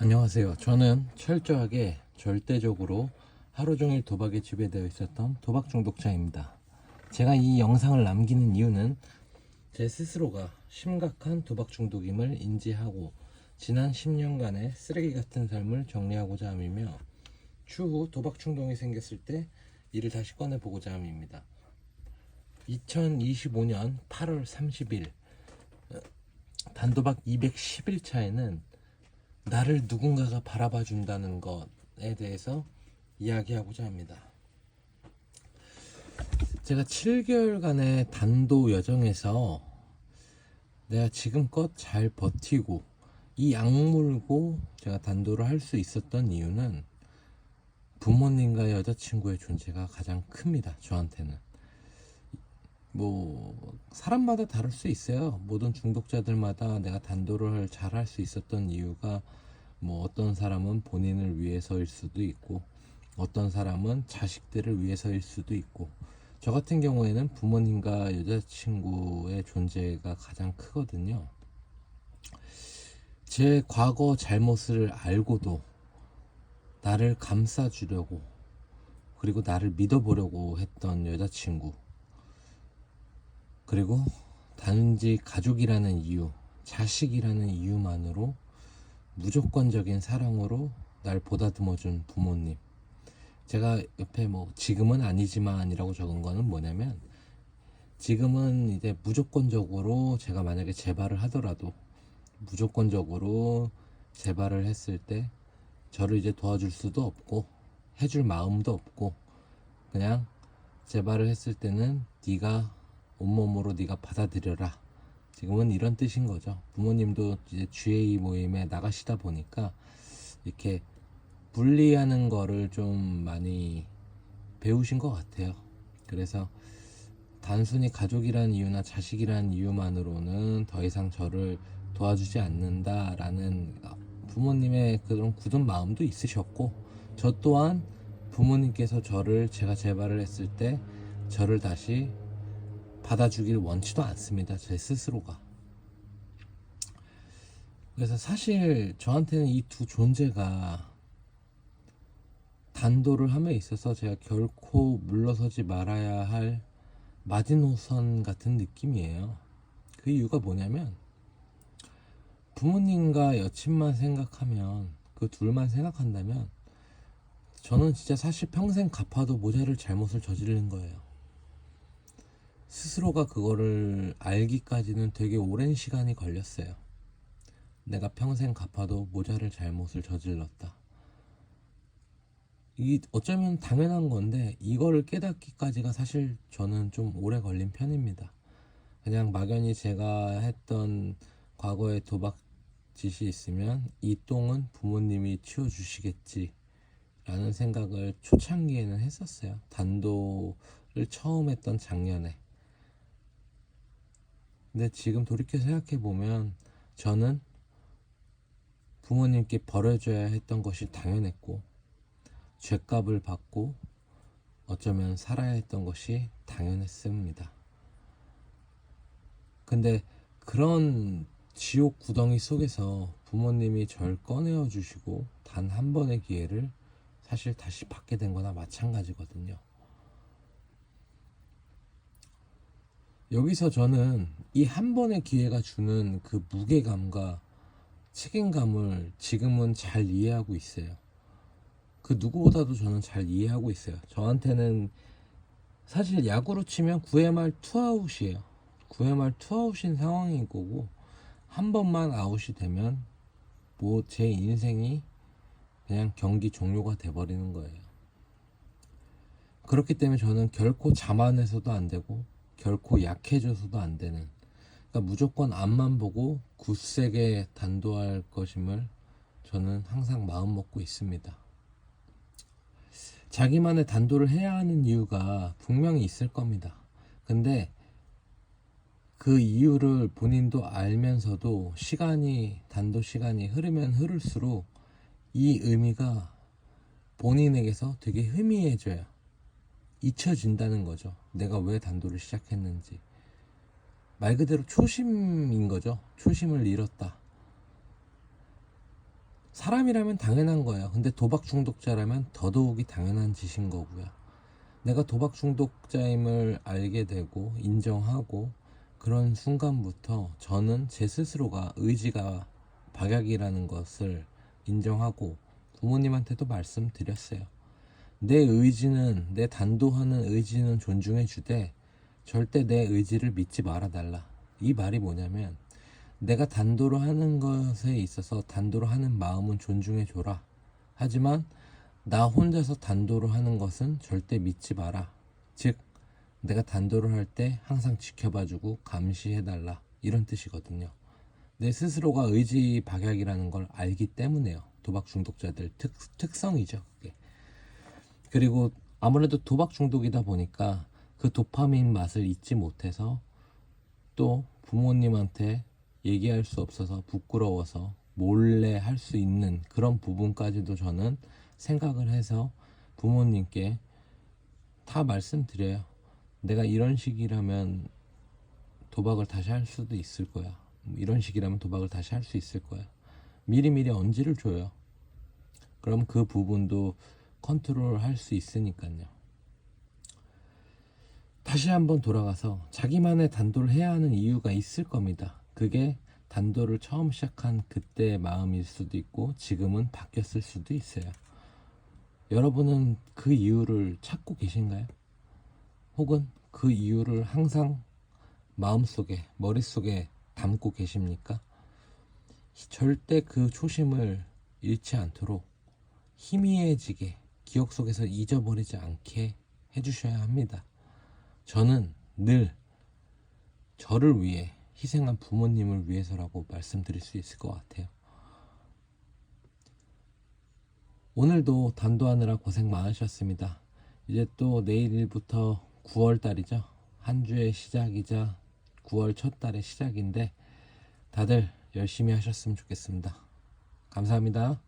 안녕하세요. 저는 철저하게 절대적으로 하루 종일 도박에 지배되어 있었던 도박 중독자입니다. 제가 이 영상을 남기는 이유는 제 스스로가 심각한 도박 중독임을 인지하고 지난 10년간의 쓰레기 같은 삶을 정리하고자 함이며 추후 도박 충동이 생겼을 때 이를 다시 꺼내보고자 함입니다. 2025년 8월 30일 단도박 210일차에는 나를 누군가가 바라봐 준다는 것에 대해서 이야기하고자 합니다. 제가 7개월간의 단도 여정에서 내가 지금껏 잘 버티고 이 악물고 제가 단도를 할 수 있었던 이유는 부모님과 여자친구의 존재가 가장 큽니다. 저한테는. 사람마다 다를 수 있어요. 모든 중독자들마다 내가 단도를 잘 할 수 있었던 이유가 어떤 사람은 본인을 위해서일 수도 있고 어떤 사람은 자식들을 위해서일 수도 있고 저 같은 경우에는 부모님과 여자친구의 존재가 가장 크거든요. 제 과거 잘못을 알고도 나를 감싸주려고 그리고 나를 믿어보려고 했던 여자친구, 그리고 단지 가족이라는 이유, 자식이라는 이유만으로 무조건적인 사랑으로 날 보다듬어준 부모님. 제가 옆에 지금은 아니지만 이라고 적은 거는 뭐냐면, 지금은 이제 무조건적으로 제가 만약에 재발을 하더라도 무조건적으로 재발을 했을 때 저를 이제 도와줄 수도 없고 해줄 마음도 없고, 그냥 재발을 했을 때는 네가 온몸으로 네가 받아들여라, 지금은 이런 뜻인 거죠. 부모님도 이제 GA 모임에 나가시다 보니까 이렇게 분리하는 거를 좀 많이 배우신 것 같아요. 그래서 단순히 가족이라는 이유나 자식이라는 이유만으로는 더 이상 저를 도와주지 않는다라는 부모님의 그런 굳은 마음도 있으셨고, 저 또한 부모님께서 제가 재발을 했을 때 저를 다시 받아주길 원치도 않습니다. 제 스스로가. 그래서 사실 저한테는 이 두 존재가 단도를 함에 있어서 제가 결코 물러서지 말아야 할 마지노선 같은 느낌이에요. 그 이유가 뭐냐면, 부모님과 여친만 생각하면, 그 둘만 생각한다면 저는 진짜 사실 평생 갚아도 모자랄 잘못을 저지른 거예요. 스스로가 그거를 알기까지는 되게 오랜 시간이 걸렸어요. 내가 평생 갚아도 모자랄 잘못을 저질렀다. 이게 어쩌면 당연한 건데 이거를 깨닫기까지가 사실 저는 좀 오래 걸린 편입니다. 그냥 막연히 제가 했던 과거의 도박 짓이 있으면 이 똥은 부모님이 치워주시겠지 라는 생각을 초창기에는 했었어요. 단도를 처음 했던 작년에. 근데 지금 돌이켜 생각해보면 저는 부모님께 벌어줘야 했던 것이 당연했고, 죗값을 받고 어쩌면 살아야 했던 것이 당연했습니다. 근데 그런 지옥 구덩이 속에서 부모님이 절 꺼내어 주시고 단 한 번의 기회를 사실 다시 받게 된 거나 마찬가지거든요. 여기서 저는 이 한 번의 기회가 주는 그 무게감과 책임감을 지금은 잘 이해하고 있어요. 그 누구보다도 저는 잘 이해하고 있어요. 저한테는 사실 야구로 치면 9회 말 투아웃이에요. 9회 말 투아웃인 상황인 거고, 한 번만 아웃이 되면 제 인생이 그냥 경기 종료가 돼버리는 거예요. 그렇기 때문에 저는 결코 자만해서도 안 되고 결코 약해져서도 안 되는, 그러니까 무조건 앞만 보고 굳세게 단도할 것임을 저는 항상 마음 먹고 있습니다. 자기만의 단도를 해야 하는 이유가 분명히 있을 겁니다. 근데 그 이유를 본인도 알면서도 단도 시간이 흐르면 흐를수록 이 의미가 본인에게서 되게 희미해져요. 잊혀진다는 거죠. 내가 왜 단도를 시작했는지. 말 그대로 초심인 거죠. 초심을 잃었다. 사람이라면 당연한 거예요. 근데 도박 중독자라면 더더욱이 당연한 짓인 거고요. 내가 도박 중독자임을 알게 되고 인정하고 그런 순간부터 저는 제 스스로가 의지가 박약이라는 것을 인정하고 부모님한테도 말씀드렸어요. 내 의지는, 내 단도하는 의지는 존중해 주되 절대 내 의지를 믿지 말아 달라. 이 말이 뭐냐면, 내가 단도로 하는 것에 있어서 단도로 하는 마음은 존중해 줘라. 하지만 나 혼자서 단도로 하는 것은 절대 믿지 마라. 즉, 내가 단도를 할 때 항상 지켜봐주고 감시해달라. 이런 뜻이거든요. 내 스스로가 의지 박약이라는 걸 알기 때문에요. 도박 중독자들 특성이죠. 그게. 그리고 아무래도 도박 중독이다 보니까 그 도파민 맛을 잊지 못해서 또 부모님한테 얘기할 수 없어서 부끄러워서 몰래 할 수 있는 그런 부분까지도 저는 생각을 해서 부모님께 다 말씀드려요. 내가 이런 식이라면 도박을 다시 할 수도 있을 거야. 이런 식이라면 도박을 다시 할 수 있을 거야. 미리미리 언지를 줘요. 그럼 그 부분도 컨트롤 할 수 있으니까요. 다시 한번 돌아가서 자기만의 단도를 해야 하는 이유가 있을 겁니다. 그게 단도를 처음 시작한 그때의 마음일 수도 있고 지금은 바뀌었을 수도 있어요. 여러분은 그 이유를 찾고 계신가요? 혹은 그 이유를 항상 마음속에, 머릿속에 담고 계십니까? 절대 그 초심을 잃지 않도록 희미해지게 기억 속에서 잊어버리지 않게 해주셔야 합니다. 저는 늘 저를 위해 희생한 부모님을 위해서라고 말씀드릴 수 있을 것 같아요. 오늘도 단도하느라 고생 많으셨습니다. 이제 또 내일부터 9월달이죠. 한 주의 시작이자 9월 첫 달의 시작인데 다들 열심히 하셨으면 좋겠습니다. 감사합니다.